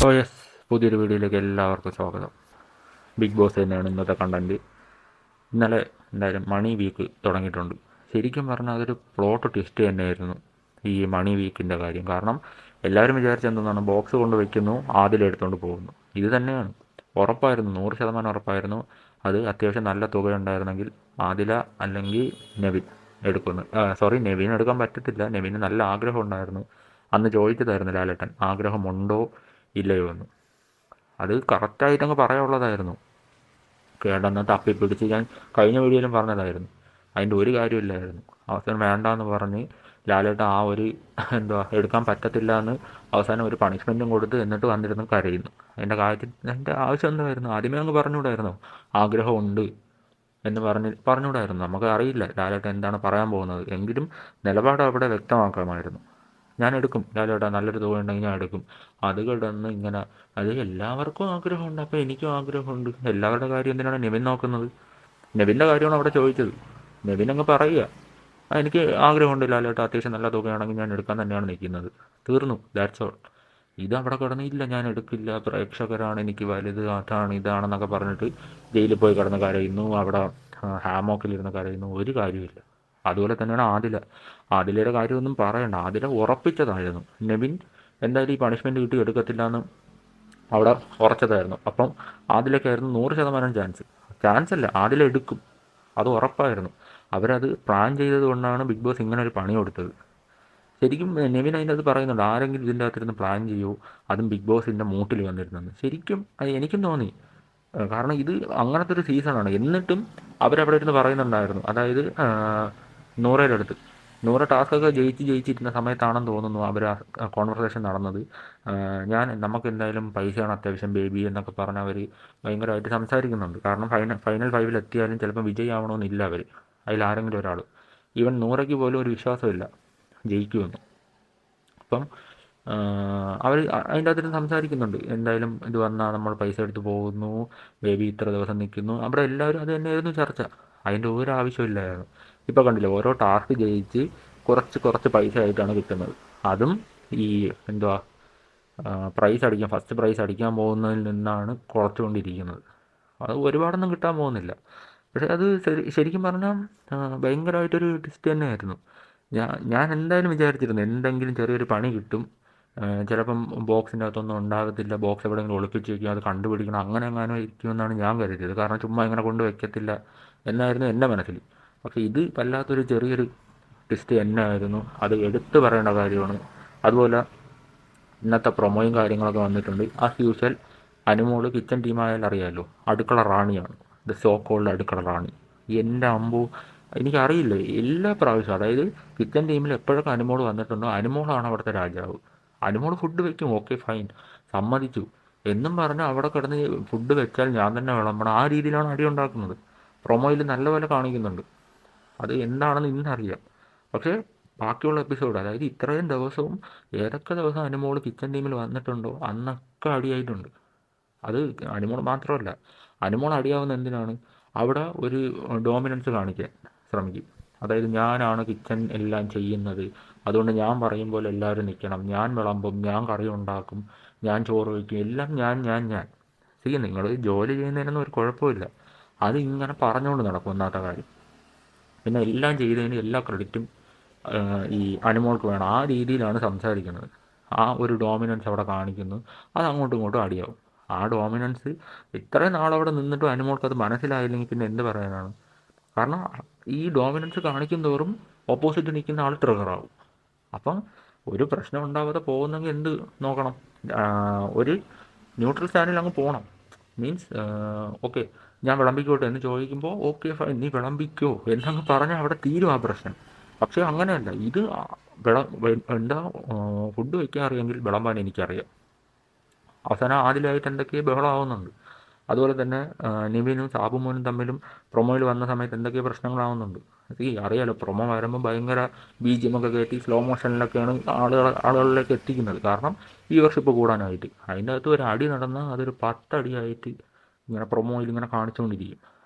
ഓ yes, പുതിയൊരു വീഡിയോയിലേക്ക് എല്ലാവർക്കും സ്വാഗതം. ബിഗ് ബോസ് തന്നെയാണ് ഇന്നത്തെ കണ്ടൻറ്റ്. ഇന്നലെ എന്തായാലും മണി വീക്ക് തുടങ്ങിയിട്ടുണ്ട്. ശരിക്കും പറഞ്ഞാൽ അതൊരു പ്ലോട്ട് ട്വിസ്റ്റ് തന്നെയായിരുന്നു ഈ മണി വീക്കിൻ്റെ കാര്യം. കാരണം എല്ലാവരും വിചാരിച്ചെന്താണ്, ബോക്സ് കൊണ്ട് വയ്ക്കുന്നു, ആദിലെടുത്തുകൊണ്ട് പോകുന്നു. ഇത് തന്നെയാണ് ഉറപ്പായിരുന്നു, 100% ഉറപ്പായിരുന്നു. അത് അത്യാവശ്യം നല്ല തുകയുണ്ടായിരുന്നെങ്കിൽ ആദില അല്ലെങ്കിൽ നെവിൻ എടുക്കുന്നു. നെവിൻ എടുക്കാൻ പറ്റത്തില്ല. നെവിന് നല്ല ആഗ്രഹം ഉണ്ടായിരുന്നു. അന്ന് ചോദിച്ചതായിരുന്നു ലാലേട്ടൻ, ആഗ്രഹമുണ്ടോ ഇല്ലയോ എന്ന്. അത് കറക്റ്റായിട്ടങ്ങ് പറയാനുള്ളതായിരുന്നു. കേടന്ന് തപ്പിപ്പിടിച്ച് ഞാൻ കഴിഞ്ഞ വീഡിയോയിലും പറഞ്ഞതായിരുന്നു. അതിൻ്റെ ഒരു കാര്യമില്ലായിരുന്നു. അവസാനം വേണ്ടാന്ന് പറഞ്ഞ് ലാലേട്ടൻ ആ ഒരു എടുക്കാൻ പറ്റത്തില്ല എന്ന് അവസാനം ഒരു പണിഷ്മെൻറ്റും കൊടുത്ത് എന്നിട്ട് വന്നിരുന്ന് കരയുന്നു. അതിൻ്റെ ആവശ്യം എന്തായിരുന്നു? ആദ്യമേ അങ്ങ് പറഞ്ഞുകൂടായിരുന്നു ആഗ്രഹമുണ്ട് എന്ന് പറഞ്ഞുകൂടായിരുന്നു. നമുക്ക് അറിയില്ല ലാലേട്ടൻ എന്താണ് പറയാൻ പോകുന്നത്. എങ്കിലും നിലപാട് അവിടെ വ്യക്തമാക്കാമായിരുന്നു. ഞാൻ എടുക്കും ലാലേട്ടാ, നല്ലൊരു തുക ഉണ്ടെങ്കിൽ ഞാൻ എടുക്കും. അത് കിടന്ന് ഇങ്ങനെ, അത് എല്ലാവർക്കും ആഗ്രഹമുണ്ട്, അപ്പോൾ എനിക്കും ആഗ്രഹമുണ്ട്. എല്ലാവരുടെ കാര്യം എന്തിനാണ് നെവിൻ നോക്കുന്നത്? നെവിൻ്റെ കാര്യമാണ് അവിടെ ചോദിച്ചത്. നെവിൻ അങ്ങ് പറയുക, എനിക്ക് ആഗ്രഹമുണ്ട് ലാലേട്ടാ, അത്യാവശ്യം നല്ല തുകയാണെങ്കിൽ ഞാൻ എടുക്കാൻ തന്നെയാണ് നിൽക്കുന്നത്. തീർന്നു, ദാറ്റ്സ് ഓൾ. ഇത് അവിടെ കിടന്ന് ഇല്ല ഞാൻ എടുക്കില്ല, പ്രേക്ഷകരാണ് എനിക്ക് വലുത്, അതാണ് ഇതാണെന്നൊക്കെ പറഞ്ഞിട്ട് ജയിലിൽ പോയി കിടന്ന് കരയുന്നു, അവിടെ ഹാമോക്കിലിരുന്ന് കരയുന്നു. ഒരു കാര്യമില്ല. അതുപോലെ തന്നെയാണ് ആദിലയുടെ കാര്യമൊന്നും പറയണ്ട. ആദില ഉറപ്പിച്ചതായിരുന്നു നെവിൻ എന്തായാലും ഈ പണിഷ്മെൻറ്റ് കിട്ടി എടുക്കത്തില്ല എന്ന് അവിടെ ഉറച്ചതായിരുന്നു. അപ്പം ആദിലക്കായിരുന്നു 100% ചാൻസ് അല്ല, ആദില എടുക്കും, അത് ഉറപ്പായിരുന്നു. അവരത് പ്ലാൻ ചെയ്തത് കൊണ്ടാണ് ബിഗ് ബോസ് ഇങ്ങനെ ഒരു പണി കൊടുത്തത്. ശരിക്കും നെവിൻ അതിൻ്റെ അത് പറയുന്നുണ്ട്, ആരെങ്കിലും ഇതിൻ്റെ അകത്തിരുന്ന് പ്ലാൻ ചെയ്യുമോ, അതും ബിഗ് ബോസിൻ്റെ മൂട്ടിൽ വന്നിരുന്നെന്ന്. ശരിക്കും അത് എനിക്കും തോന്നി. കാരണം ഇത് അങ്ങനത്തെ ഒരു സീസണാണ്. എന്നിട്ടും അവരവിടെ ഇരുന്ന് പറയുന്നുണ്ടായിരുന്നു, അതായത് നൂറയുടെ അടുത്ത്, നൂറ് ടാസ്കൊക്കെ ജയിച്ചിരുന്ന സമയത്താണെന്ന് തോന്നുന്നു അവർ ആ കോൺവെർസേഷൻ നടന്നത്. നമുക്ക് എന്തായാലും പൈസയാണ് അത്യാവശ്യം ബേബി എന്നൊക്കെ പറഞ്ഞ് അവർ ഭയങ്കരമായിട്ട് സംസാരിക്കുന്നുണ്ട്. കാരണം ഫൈനൽ ഫൈവിൽ എത്തിയാലും ചിലപ്പോൾ വിജയമാവണമെന്നില്ല അവർ, അതിലാരെങ്കിലും ഒരാൾ. ഈവൻ നൂറയ്ക്ക് പോലും ഒരു വിശ്വാസമില്ല ജയിക്കുമെന്ന്. അപ്പം അവർ അതിൻ്റെ അകത്തിരുന്ന് സംസാരിക്കുന്നുണ്ട്, എന്തായാലും ഇത് വന്നാൽ നമ്മൾ പൈസ എടുത്ത് പോകുന്നു, ബേബി ഇത്ര ദിവസം നിൽക്കുന്നു. അവിടെ എല്ലാവരും അത് തന്നെയായിരുന്നു ചർച്ച. അതിൻ്റെ ഒരു ആവശ്യമില്ലായിരുന്നു. ഇപ്പോൾ കണ്ടില്ലേ, ഓരോ ടാസ്ക് ജയിച്ച് കുറച്ച് പൈസ ആയിട്ടാണ് കിട്ടുന്നത്. അതും ഈ എന്തുവാ ഫസ്റ്റ് പ്രൈസ് അടിക്കാൻ പോകുന്നതിൽ നിന്നാണ് കുറച്ചുകൊണ്ടിരിക്കുന്നത്. അത് ഒരുപാടൊന്നും കിട്ടാൻ പോകുന്നില്ല. പക്ഷേ അത് ശരിക്കും പറഞ്ഞാൽ ഭയങ്കരമായിട്ടൊരു ട്വിസ്റ്റ് തന്നെയായിരുന്നു. ഞാൻ എന്തായാലും വിചാരിച്ചിരുന്നു എന്തെങ്കിലും ചെറിയൊരു പണി കിട്ടും, ചിലപ്പം ബോക്സിൻ്റെ അകത്തൊന്നും ഉണ്ടാകത്തില്ല, ബോക്സ് എവിടെയെങ്കിലും ഒളിപ്പിച്ച് വയ്ക്കും, അത് കണ്ടുപിടിക്കണം, അങ്ങനെ എങ്ങാനും ഇരിക്കുമെന്നാണ് ഞാൻ കരുതിയത്. കാരണം ചുമ്മാ ഇങ്ങനെ കൊണ്ട് വയ്ക്കത്തില്ല എന്നായിരുന്നു എൻ്റെ മനസ്സിൽ. പക്ഷേ ഇത് വല്ലാത്തൊരു ചെറിയൊരു ട്വിസ്റ്റ് തന്നെയായിരുന്നു. അത് എടുത്തു പറയേണ്ട കാര്യമാണ്. അതുപോലെ ഇന്നത്തെ പ്രൊമോയും കാര്യങ്ങളൊക്കെ വന്നിട്ടുണ്ട്. ആസ് യൂഷ്വൽ അനുമോള് കിച്ചൺ ടീമായാലും അറിയാമല്ലോ, അടുക്കള റാണിയാണ്. ദ സോ കോൾഡ് അടുക്കള റാണി. എൻ്റെ അമ്പു, എനിക്കറിയില്ല, എല്ലാ പ്രാവശ്യവും അതായത് കിച്ചൺ ടീമിൽ എപ്പോഴൊക്കെ അനുമോൾ വന്നിട്ടുണ്ടോ അനുമോളാണ് അവിടുത്തെ രാജാവ്. അനുമോൾ ഫുഡ് വെക്കും, ഓക്കെ ഫൈൻ, സമ്മതിച്ചു എന്നും പറഞ്ഞ് അവിടെ കിടന്ന് ഫുഡ് വെച്ചാൽ ഞാൻ തന്നെ വിളമ്പണം, ആ രീതിയിലാണ് അടി ഉണ്ടാക്കുന്നത്. പ്രൊമോയിൽ നല്ലപോലെ കാണിക്കുന്നുണ്ട്. അത് എന്താണെന്ന് ഇന്നറിയാം. പക്ഷേ ബാക്കിയുള്ള എപ്പിസോഡ്, അതായത് ഇത്രയും ദിവസവും ഏതൊക്കെ ദിവസം അനുമോൾ കിച്ചൺ ടീമിൽ വന്നിട്ടുണ്ടോ അന്നൊക്കെ അടിയായിട്ടുണ്ട്. അത് അനുമോൾ മാത്രമല്ല, അനുമോൾ അടിയാവുന്ന എന്തിനാണ്, അവിടെ ഒരു ഡോമിനൻസ് കാണിക്കാൻ ശ്രമിക്കും. അതായത് ഞാനാണ് കിച്ചൺ എല്ലാം ചെയ്യുന്നത്, അതുകൊണ്ട് ഞാൻ പറയും പോലെ എല്ലാവരും നിൽക്കണം, ഞാൻ വിളമ്പും, ഞാൻ കറി ഉണ്ടാക്കും, ഞാൻ ചോറ് വയ്ക്കും, എല്ലാം ഞാൻ. നിങ്ങൾ ജോലി ചെയ്യുന്നതിനൊന്നും ഒരു കുഴപ്പമില്ല, അത് ഇങ്ങനെ പറഞ്ഞുകൊണ്ട് നടക്കും. ഒന്നാമത്തെ കാര്യം. പിന്നെ എല്ലാം ചെയ്തതിന് എല്ലാ ക്രെഡിറ്റും ഈ അനുമോൾക്ക് വേണം, ആ രീതിയിലാണ് സംസാരിക്കുന്നത്. ആ ഒരു ഡോമിനൻസ് അവിടെ കാണിക്കുന്നു. അത് അങ്ങോട്ടും ഇങ്ങോട്ടും അടിയാവും. ആ ഡോമിനൻസ് ഇത്രയും നാളവിടെ നിന്നിട്ടും അനുമോൾക്ക് അത് മനസ്സിലായില്ലെങ്കിൽ പിന്നെ എന്ത് പറയാനാണ്? കാരണം ഈ ഡോമിനൻസ് കാണിക്കും തോറും ഓപ്പോസിറ്റ് നിൽക്കുന്ന ആൾ ട്രിഗറാവും. അപ്പം ഒരു പ്രശ്നം ഉണ്ടാവാതെ പോകുന്നെങ്കിൽ എന്ത് നോക്കണം, ഒരു ന്യൂട്രൽ സ്റ്റാൻഡിൽ അങ്ങ് പോകണം. മീൻസ് ഓക്കെ, ഞാൻ വിളമ്പിക്കോട്ടെ എന്ന് ചോദിക്കുമ്പോൾ ഓക്കെ ഫൈൻ, നീ വിളമ്പിക്കോ എന്നങ്ങ് പറഞ്ഞാൽ അവിടെ തീരും ആ പ്രശ്നം. പക്ഷേ അങ്ങനെയല്ല, ഇത് എന്താ ഫുഡ് വയ്ക്കാൻ അറിയാമെങ്കിൽ വിളമ്പാൻ എനിക്കറിയാം. അവസാനം ആദിലായിട്ട് എന്തൊക്കെയോ ബഹളമാവുന്നുണ്ട്. അതുപോലെ തന്നെ നിവിനും സാബുമോനും തമ്മിലും പ്രൊമോയിൽ വന്ന സമയത്ത് എന്തൊക്കെയോ പ്രശ്നങ്ങളാവുന്നുണ്ട്. അറിയാലോ, പ്രൊമോ വരുമ്പോൾ ഭയങ്കര BGM ഒക്കെ കയറ്റി സ്ലോ മോഷനിലൊക്കെയാണ് ആളുകളിലേക്ക് എത്തിക്കുന്നത്. കാരണം വ്യൂവർഷിപ്പ് കൂടാനായിട്ട്. അതിൻ്റെ അകത്ത് ഒരു അടി നടന്നാൽ അതൊരു 10 അടിയായിട്ട് ഇങ്ങനെ പ്രൊമോയിൽ ഇങ്ങനെ കാണിച്ചുകൊണ്ടിരിക്കും.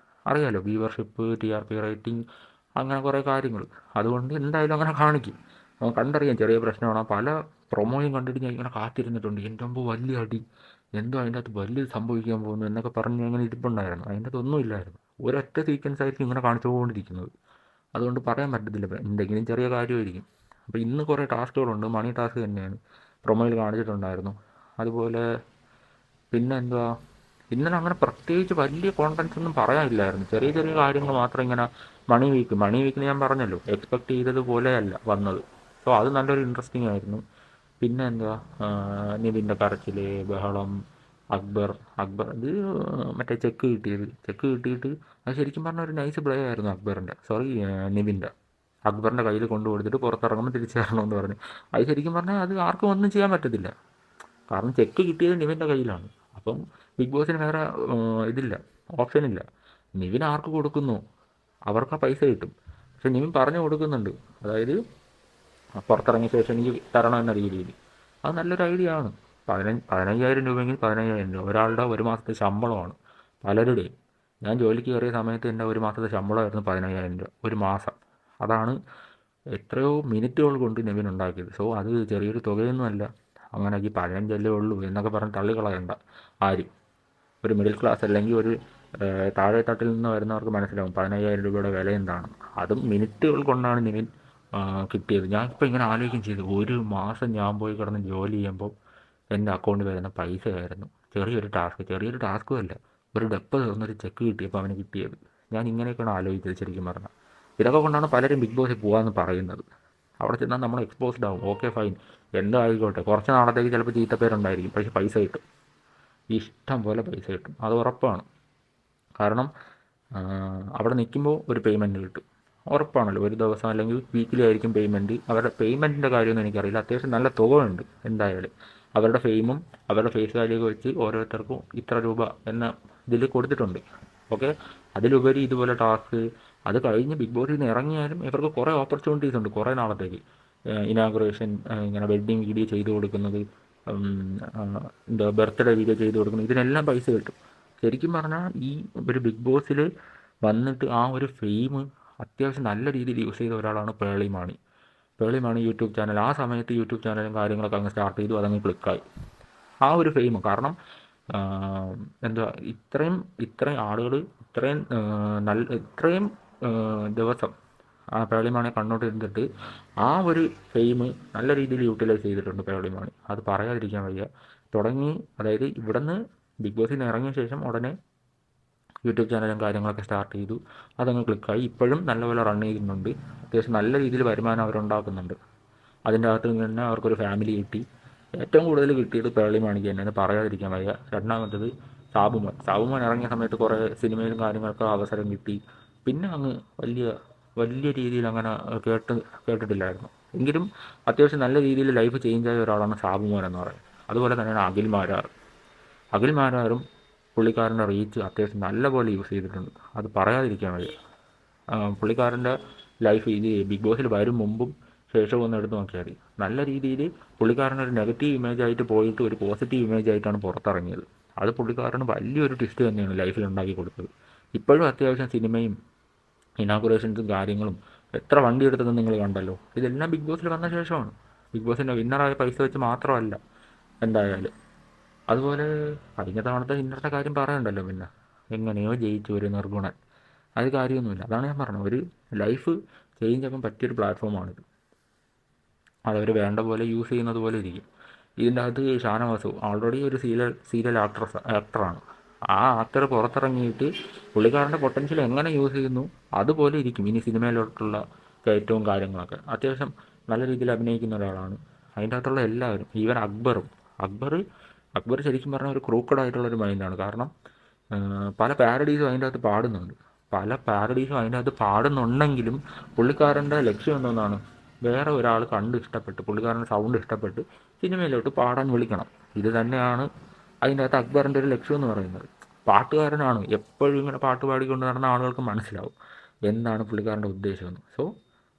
അറിയാലോ, വ്യൂവർഷിപ്പ്, TRP റേറ്റിംഗ്, അങ്ങനെ കുറേ കാര്യങ്ങൾ. അതുകൊണ്ട് എന്തായാലും അങ്ങനെ കാണിക്കും. കണ്ടറിയാം ചെറിയ പ്രശ്നമാണ്. പല പ്രൊമോയും കണ്ടിട്ട് ഞാൻ ഇങ്ങനെ കാത്തിരുന്നിട്ടുണ്ട്, എൻ്റെ മുമ്പ് വലിയ അടി, എന്തോ അതിൻ്റെ അകത്ത് വലിയത് സംഭവിക്കാൻ പോകുന്നു എന്നൊക്കെ പറഞ്ഞ് അങ്ങനെ ഇരിപ്പുണ്ടായിരുന്നു. അതിൻ്റെ അകത്ത് ഒന്നും ഇല്ലായിരുന്നു, ഒരൊറ്റ സീക്വൻസ് ആയിരിക്കും ഇങ്ങനെ കാണിച്ചുകൊണ്ടിരിക്കുന്നത്. അതുകൊണ്ട് പറയാൻ പറ്റത്തില്ല, എന്തെങ്കിലും ചെറിയ കാര്യമായിരിക്കും. അപ്പോൾ ഇന്ന് കുറേ ടാസ്കുകളുണ്ട്, മണി ടാസ്ക് തന്നെയാണ്, പ്രൊമോയിൽ കാണിച്ചിട്ടുണ്ടായിരുന്നു. അതുപോലെ പിന്നെ എന്തുവാ, ഇന്നലെ അങ്ങനെ പ്രത്യേകിച്ച് വലിയ കോണ്ടൻസ് ഒന്നും പറയാനില്ലായിരുന്നു, ചെറിയ ചെറിയ കാര്യങ്ങൾ മാത്രം. ഇങ്ങനെ മണി വീക്കിന് ഞാൻ പറഞ്ഞല്ലോ, എക്സ്പെക്ട് ചെയ്തതുപോലെയല്ല വന്നത്. സോ അത് നല്ലൊരു ഇൻട്രസ്റ്റിംഗ് ആയിരുന്നു. പിന്നെ എന്തുവാ, നിവിൻ്റെ കരച്ചിൽ, ബഹളം, അക്ബർ അക്ബർ ഇത് മറ്റേ ചെക്ക് കിട്ടിയിട്ട് അത് ശരിക്കും പറഞ്ഞ ഒരു നൈസ് പ്ലേ ആയിരുന്നു അക്ബറിൻ്റെ, സോറി നിവിൻ്റെ. അക്ബറിൻ്റെ കയ്യിൽ കൊണ്ടു കൊടുത്തിട്ട് പുറത്തിറങ്ങുമ്പോൾ തിരിച്ചു തരണമെന്ന് പറഞ്ഞു. അത് ശരിക്കും പറഞ്ഞാൽ അത് ആർക്കും ഒന്നും ചെയ്യാൻ പറ്റത്തില്ല, കാരണം ചെക്ക് കിട്ടിയത് നിവിൻ്റെ കയ്യിലാണ്. അപ്പം ബിഗ് ബോസിന് വേറെ ഇതില്ല, ഓപ്ഷനില്ല. നിവിൻ ആർക്ക് കൊടുക്കുന്നു അവർക്ക് ആ പൈസ കിട്ടും. പക്ഷെ നിവിൻ പറഞ്ഞു കൊടുക്കുന്നുണ്ട്, അതായത് പുറത്തിറങ്ങിയ ശേഷം എനിക്ക് തരണം എന്ന രീതിയിൽ. അത് നല്ലൊരു ഐഡിയ ആണ്. 15,000 രൂപയെങ്കിൽ 15,000 രൂപ ഒരാളുടെ ഒരു മാസത്തെ ശമ്പളമാണ് പലരുടെയും. ഞാൻ ജോലിക്ക് കയറിയ സമയത്ത് എൻ്റെ ഒരു മാസത്തെ ശമ്പളമായിരുന്നു 15,000 രൂപ ഒരു മാസം. അതാണ് എത്രയോ മിനിറ്റുകൾ കൊണ്ട് നെവിൻ ഉണ്ടാക്കിയത്. സോ അത് ചെറിയൊരു തുകയൊന്നുമല്ല. അങ്ങനെ ഈ 15 ഉള്ളൂ എന്നൊക്കെ പറഞ്ഞ് തള്ളിക്കളയണ്ട ആരും. ഒരു മിഡിൽ ക്ലാസ് അല്ലെങ്കിൽ ഒരു താഴെ തട്ടിൽ നിന്ന് വരുന്നവർക്ക് മനസ്സിലാവും 15,000 രൂപയുടെ വില എന്താണ്. അതും മിനിറ്റുകൾ കൊണ്ടാണ് നിവിൻ കിട്ടിയത്. ഞാനിപ്പോൾ ഇങ്ങനെ ആലോചിക്കുകയും ചെയ്തു, ഒരു മാസം ഞാൻ പോയി കിടന്ന് ജോലി ചെയ്യുമ്പോൾ എൻ്റെ അക്കൗണ്ടിൽ വരുന്ന പൈസയായിരുന്നു ചെറിയൊരു ടാസ്കും അല്ല, ഒരു ഡെപ്പ് തീർന്നൊരു ചെക്ക് കിട്ടിയപ്പോൾ അവന് കിട്ടിയത്. ഞാൻ ഇങ്ങനെയൊക്കെയാണ് ആലോചിച്ചത് ശരിക്കും പറഞ്ഞാൽ. ഇതൊക്കെ കൊണ്ടാണ് പലരും ബിഗ് ബോസിൽ പോകാമെന്ന് പറയുന്നത്. അവിടെ ചെന്നാൽ നമ്മൾ എക്സ്പോസ്ഡ് ആവും. ഓക്കെ ഫൈൻ, എന്തോ ആയിക്കോട്ടെ, കുറച്ച് നാളത്തേക്ക് ചിലപ്പോൾ ചീത്തപ്പേരുണ്ടായിരിക്കും, പക്ഷേ പൈസ കിട്ടും, ഇഷ്ടം പോലെ പൈസ കിട്ടും, അത് ഉറപ്പാണ്. കാരണം അവിടെ നിൽക്കുമ്പോൾ ഒരു പേയ്മെൻറ്റ് കിട്ടും, ഉറപ്പാണല്ലോ. ഒരു ദിവസം അല്ലെങ്കിൽ വീക്കിലി ആയിരിക്കും പേയ്മെൻറ്റ്. അവരുടെ പേയ്മെൻറ്റിൻ്റെ കാര്യമൊന്നും എനിക്കറിയില്ല, അത്യാവശ്യം നല്ല തുക ഉണ്ട് എന്തായാലും. അവരുടെ ഫെയിമും അവരുടെ ഫേസ് വാല്യൂ ഒക്കെ വെച്ച് ഓരോരുത്തർക്കും ഇത്ര രൂപ എന്ന ഇതിൽ കൊടുത്തിട്ടുണ്ട്. ഓക്കെ, അതിലുപരി ഇതുപോലെ ടാസ്ക്, അത് കഴിഞ്ഞ് ബിഗ് ബോസിൽ നിന്ന് ഇറങ്ങിയാലും ഇവർക്ക് കുറേ ഓപ്പർച്യൂണിറ്റീസ് ഉണ്ട് കുറേ നാളത്തേക്ക്. ഇനാഗുറേഷൻ, ഇങ്ങനെ വെഡ്ഡിങ് വീഡിയോ ചെയ്തു കൊടുക്കുന്നത്, എന്താ ബർത്ത്ഡേ വീഡിയോ ചെയ്തു കൊടുക്കുന്നത്, ഇതിനെല്ലാം പൈസ കിട്ടും. ശരിക്കും പറഞ്ഞാൽ ഈ ഒരു ബിഗ് ബോസിൽ വന്നിട്ട് ആ ഒരു ഫെയിം അത്യാവശ്യം നല്ല രീതിയിൽ യൂസ് ചെയ്ത ഒരാളാണ് പേളിമാണി യൂട്യൂബ് ചാനൽ. ആ സമയത്ത് യൂട്യൂബ് ചാനലും കാര്യങ്ങളൊക്കെ അങ്ങ് സ്റ്റാർട്ട് ചെയ്തു, അതങ്ങ് ക്ലിക്കായി ആ ഒരു ഫെയിം. കാരണം എന്താ, ഇത്രയും ആളുകൾ ഇത്രയും ദിവസം ആ പേളിമാണിയെ കണ്ണോട്ട് ഇരുന്നിട്ട് ആ ഒരു ഫെയിം നല്ല രീതിയിൽ യൂട്ടിലൈസ് ചെയ്തിട്ടുണ്ട് പേളിമാണി. അത് പറയാതിരിക്കാൻ വയ്യ. അതായത് ഇവിടുന്ന് ബിഗ് ബോസിൽ നിന്ന് ഇറങ്ങിയ ശേഷം ഉടനെ യൂട്യൂബ് ചാനലും കാര്യങ്ങളൊക്കെ സ്റ്റാർട്ട് ചെയ്തു, അതങ്ങ് ക്ലിക്കായി. ഇപ്പോഴും നല്ലപോലെ റൺ ചെയ്യുന്നുണ്ട്, അത്യാവശ്യം നല്ല രീതിയിൽ വരുമാനം അവരുണ്ടാക്കുന്നുണ്ട്. അതിൻ്റെ അകത്ത് തന്നെ അവർക്കൊരു ഫാമിലി കിട്ടി. ഏറ്റവും കൂടുതൽ കിട്ടിയത് പേളിമാണിക്ക് തന്നെ, പറയാതിരിക്കാൻ വയ്യ. രണ്ടാമത്തത് സാബുമോൻ ഇറങ്ങിയ സമയത്ത് കുറേ സിനിമയിലും കാര്യങ്ങളൊക്കെ അവസരം കിട്ടി. പിന്നെ അങ്ങ് വലിയ രീതിയിൽ അങ്ങനെ കേട്ടിട്ടില്ലായിരുന്നു. എങ്കിലും അത്യാവശ്യം നല്ല രീതിയിൽ ലൈഫ് ചേഞ്ചായ ഒരാളാണ് സാബുമോൻ എന്ന് പറയുന്നത്. അതുപോലെ തന്നെയാണ് അഖിൽ മാരാറും പുള്ളിക്കാരൻ്റെ റീച്ച് അത്യാവശ്യം നല്ലപോലെ യൂസ് ചെയ്തിട്ടുണ്ട്, അത് പറയാതിരിക്കാൻ വയ്യ. പുള്ളിക്കാരൻ്റെ ലൈഫ് ഇത് ബിഗ് ബോസിൽ വരും മുമ്പും ശേഷവും ഒന്ന് എടുത്ത് നോക്കിയാൽ നല്ല രീതിയിൽ പുള്ളിക്കാരനൊരു നെഗറ്റീവ് ഇമേജ് ആയിട്ട് പോയിട്ട് ഒരു പോസിറ്റീവ് ഇമേജ് ആയിട്ടാണ് പുറത്തിറങ്ങിയത്. അത് പുള്ളിക്കാരന് വലിയൊരു ട്വിസ്റ്റ് തന്നെയാണ് ലൈഫിൽ ഉണ്ടാക്കി കൊടുത്തത്. ഇപ്പോഴും അത്യാവശ്യം സിനിമയും ഇനാഗുറേഷൻസും കാര്യങ്ങളും എത്ര വണ്ടി എടുത്തതെന്ന് നിങ്ങൾ കണ്ടല്ലോ. ഇതെല്ലാം ബിഗ് ബോസിൽ വന്ന ശേഷമാണ്. ബിഗ് ബോസിൻ്റെ വിന്നറായ പൈസ വെച്ച് മാത്രമല്ല എന്തായാലും. അതുപോലെ കഴിഞ്ഞ തവണത്തെ വിന്നറുടെ കാര്യം പറയണ്ടല്ലോ, പിന്നെ എങ്ങനെയോ ജയിച്ചു ഒരു നിർഗുണൻ. അത് കാര്യമൊന്നുമില്ല. അതാണ് ഞാൻ പറഞ്ഞത്, ഒരു ലൈഫ് ചേഞ്ച് ആക്കാൻ പറ്റിയൊരു പ്ലാറ്റ്ഫോമാണിത്. അതവർ വേണ്ട പോലെ യൂസ് ചെയ്യുന്നത് പോലെ ഇരിക്കും. ഇതിൻ്റെ അകത്ത് ഷാനവാസ് ഓൾറെഡി ഒരു സീരിയൽ ആക്ടറാണ്. ആ ആക്ടർ പുറത്തിറങ്ങിയിട്ട് പുള്ളിക്കാരൻ്റെ പൊട്ടൻഷ്യൽ എങ്ങനെ യൂസ് ചെയ്യുന്നു അതുപോലെ ഇരിക്കും ഇനി സിനിമയിലോട്ടുള്ള കയറ്റവും കാര്യങ്ങളൊക്കെ. അത്യാവശ്യം നല്ല രീതിയിൽ അഭിനയിക്കുന്ന ഒരാളാണ്. അതിൻ്റെ അകത്തുള്ള എല്ലാവരും, ഈവൻ അക്ബർ ശരിക്കും പറഞ്ഞാൽ ഒരു ക്രൂക്കഡായിട്ടുള്ളൊരു മൈൻഡാണ്. കാരണം പല പാരഡീസും അതിൻ്റെ അകത്ത് പാടുന്നുണ്ടെങ്കിലും പുള്ളിക്കാരൻ്റെ ലക്ഷ്യം എന്തോന്നാണ്, വേറെ ഒരാൾ കണ്ട് ഇഷ്ടപ്പെട്ട് പുള്ളിക്കാരൻ്റെ സൗണ്ട് ഇഷ്ടപ്പെട്ട് സിനിമയിലോട്ട് പാടാൻ വിളിക്കണം. ഇത് തന്നെയാണ് അതിൻ്റെ അകത്ത് അക്ബറിൻ്റെ ഒരു ലക്ഷ്യം എന്ന് പറയുന്നത്. പാട്ടുകാരനാണ്, എപ്പോഴും ഇങ്ങനെ പാട്ട് പാടിക്കൊണ്ട് നടന്ന ആളുകൾക്ക് മനസ്സിലാവും എന്താണ് പുള്ളിക്കാരൻ്റെ ഉദ്ദേശമെന്ന്. സോ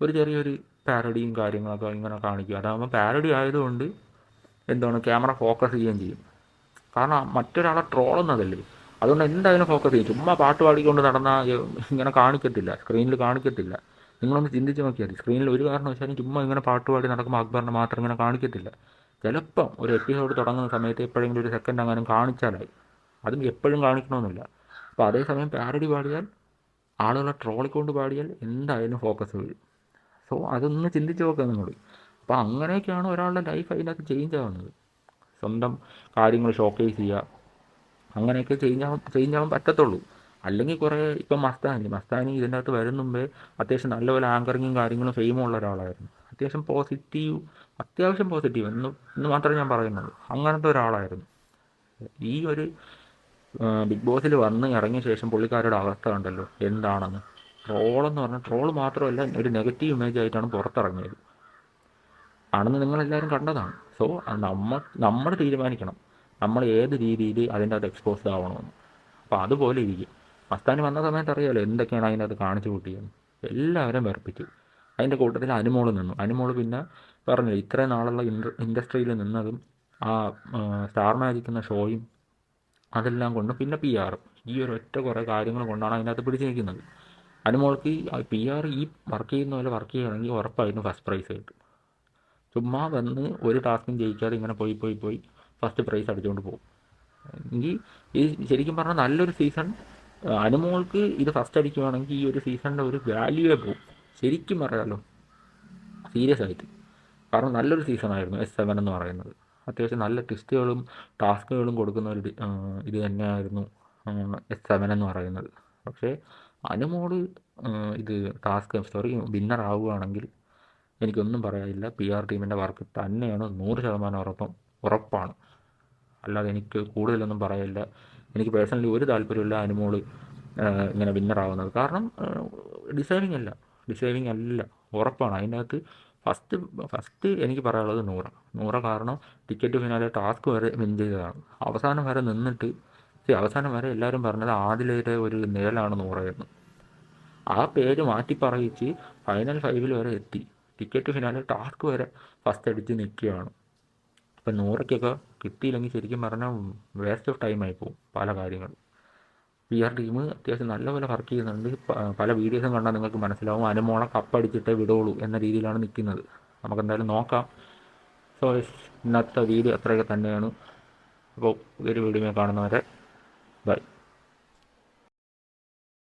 ഒരു ചെറിയൊരു പാരഡിയും കാര്യങ്ങളൊക്കെ ഇങ്ങനെ കാണിക്കും. അതാകുമ്പോൾ പാരഡി ആയതുകൊണ്ട് എന്താണ് ക്യാമറ ഫോക്കസ് ചെയ്യുകയും ചെയ്യും. കാരണം മറ്റൊരാളെ ട്രോളുന്നതല്ലേ, അതുകൊണ്ട് എന്തായാലും ഫോക്കസ് ചെയ്യും. ചുമ്മാ പാട്ട് പാടിക്കൊണ്ട് നടന്നാൽ ഇങ്ങനെ കാണിക്കത്തില്ല, സ്ക്രീനിൽ കാണിക്കത്തില്ല. നിങ്ങളൊന്ന് ചിന്തിച്ച് നോക്കിയാൽ മതി. സ്ക്രീനിൽ ഒരു കാരണവശാലും ചുമ്മാ ഇങ്ങനെ പാട്ട് പാടി നടക്കുമ്പോൾ അക്ബറിനെ മാത്രം ഇങ്ങനെ കാണിക്കത്തില്ല. ചിലപ്പം ഒരു എപ്പിസോഡ് തുടങ്ങുന്ന സമയത്ത് എപ്പോഴെങ്കിലും ഒരു സെക്കൻഡ് അങ്ങനെ കാണിച്ചാലായി. അതും എപ്പോഴും കാണിക്കണമെന്നില്ല. അപ്പോൾ അതേസമയം പാരഡി പാടിയാൽ, ആളുകളെ ട്രോളിക്കൊണ്ട് പാടിയാൽ എന്തായാലും ഫോക്കസ് വീഴും. സോ അതൊന്ന് ചിന്തിച്ച് നോക്കുക നിങ്ങൾ. അപ്പോൾ അങ്ങനെയൊക്കെയാണ് ഒരാളുടെ ലൈഫ് അതിനകത്ത് ചേഞ്ച് ആവുന്നത്. സ്വന്തം കാര്യങ്ങൾ ഷോക്കേസ് ചെയ്യുക, അങ്ങനെയൊക്കെ ചേഞ്ച് ആവാൻ പറ്റത്തുള്ളൂ. അല്ലെങ്കിൽ കുറേ ഇപ്പം മസ്താനി ഇതിൻ്റെ അകത്ത് വരും മുമ്പേ അത്യാവശ്യം നല്ലപോലെ ആങ്കറിങ്ങും കാര്യങ്ങളും ഫെയിമും ഉള്ള ഒരാളായിരുന്നു. അത്യാവശ്യം പോസിറ്റീവ് എന്ന് മാത്രമേ ഞാൻ പറയുന്നുള്ളൂ. അങ്ങനത്തെ ഒരാളായിരുന്നു. ഈ ഒരു ബിഗ് ബോസിൽ വന്ന് ഇറങ്ങിയ ശേഷം പുള്ളിക്കാരുടെ അവസ്ഥ കണ്ടല്ലോ എന്താണെന്ന്. ട്രോളെന്ന് പറഞ്ഞാൽ ട്രോൾ മാത്രമല്ല, ഒരു നെഗറ്റീവ് ഇമേജ് ആയിട്ടാണ് പുറത്തിറങ്ങിയത് ആണെന്ന് നിങ്ങളെല്ലാവരും കണ്ടതാണ്. സോ നമ്മൾ തീരുമാനിക്കണം നമ്മൾ ഏത് രീതിയിൽ അതിൻ്റെ അകത്ത് എക്സ്പോസ്ഡ് ആവണമെന്ന്. അപ്പോൾ അതുപോലെ ഇരിക്കും. മസ്താനി വന്ന സമയത്ത് അറിയാമല്ലോ എന്തൊക്കെയാണ് അതിൻ്റെ അകത്ത് കാണിച്ചു കൂട്ടിയത്. എല്ലാവരും വെറുപ്പിച്ചു. അതിൻ്റെ കൂട്ടത്തിൽ അനുമോൾ നിന്നു. അനുമോൾ പിന്നെ പറഞ്ഞില്ല, ഇത്രയും നാളുള്ള ഇൻഡസ്ട്രിയിൽ നിന്നതും ആ സ്റ്റാർ മാജിക് എന്ന ഷോയും അതെല്ലാം കൊണ്ട് പിന്നെ പി ആർ, ഈ ഒരു ഒറ്റ കുറേ കാര്യങ്ങൾ കൊണ്ടാണ് അതിനകത്ത് പിടിച്ചു നിൽക്കുന്നത്. അനുമോൾക്ക് പി ആർ ഈ വർക്ക് ചെയ്യുന്ന പോലെ വർക്ക് ചെയ്യുകയാണെങ്കിൽ ഉറപ്പായിട്ടും ഫസ്റ്റ് പ്രൈസ് കിട്ടും. ചുമ്മാ വന്ന് ഒരു ടാസ്കും ജയിക്കാതെ ഇങ്ങനെ പോയി ഫസ്റ്റ് പ്രൈസ് അടിച്ചുകൊണ്ട് പോകും. എങ്കിൽ ഈ ശരിക്കും പറഞ്ഞാൽ നല്ലൊരു സീസൺ അനുമോൾക്ക് ഇത് ഫസ്റ്റ് അടിക്കുകയാണെങ്കിൽ ഈ ഒരു സീസണിൻ്റെ ഒരു വാല്യൂവേ പോകും. ശരിക്കും പറയാമല്ലോ, സീരിയസ് ആയിട്ട്. കാരണം നല്ലൊരു സീസണായിരുന്നു S7 എന്ന് പറയുന്നത്. അത്യാവശ്യം നല്ല ട്വിസ്റ്റുകളും ടാസ്കുകളും കൊടുക്കുന്ന ഒരു ഇത് തന്നെയായിരുന്നു S7 എന്ന് പറയുന്നത്. പക്ഷേ അനുമോള് ഇത് വിന്നർ ആവുകയാണെങ്കിൽ എനിക്കൊന്നും പറയാനില്ല. പി ആർ ടീമിൻ്റെ വർക്ക് തന്നെയാണ് 100% ഉറപ്പാണ്. അല്ലാതെ എനിക്ക് കൂടുതലൊന്നും പറയാനില്ല. എനിക്ക് പേഴ്സണലി ഒരു താല്പര്യമില്ല അനുമോള് ഇങ്ങനെ വിന്നറാവുന്നത്. കാരണം ഡിസേർവിങ് അല്ല, ഉറപ്പാണ്. അതിനകത്ത് ഫസ്റ്റ് എനിക്ക് പറയാനുള്ളത് നൂറ കാരണം ടിക്കറ്റ് ഫിനാലെ ടാസ്ക് വരെ വിൻ ചെയ്തതാണ്. അവസാനം വരെ നിന്നിട്ട് അവസാനം വരെ എല്ലാവരും പറഞ്ഞത് ആദിലയുടെ ഒരു നിഴലാണ് നൂറയെന്ന്. ആ പേര് മാറ്റി പറയിച്ച് ഫൈനൽ 5 വരെ എത്തി. ടിക്കറ്റ് ഫിനാലെ ടാസ്ക് വരെ ഫസ്റ്റ് അടിച്ച് നിൽക്കുകയാണ്. അപ്പം നൂറയ്ക്കൊക്കെ കിട്ടിയില്ലെങ്കിൽ ശരിക്കും പറഞ്ഞാൽ വേസ്റ്റ് ഓഫ് ടൈം ആയി പോകും പല കാര്യങ്ങളും. പി ആർ ടീം അത്യാവശ്യം നല്ലപോലെ വർക്ക് ചെയ്യുന്നുണ്ട്. പല വീഡിയോസും കണ്ടാൽ നിങ്ങൾക്ക് മനസ്സിലാവും അനുമോളെ കപ്പടിച്ചിട്ടേ വിടുള്ളൂ എന്ന രീതിയിലാണ് നിൽക്കുന്നത്. നമുക്കെന്തായാലും നോക്കാം. സോ ഇന്നത്തെ വീഡിയോ അത്രയൊക്കെ തന്നെയാണ്. അപ്പോൾ ഒരു വീഡിയോ കാണുന്നവരെ ബൈ.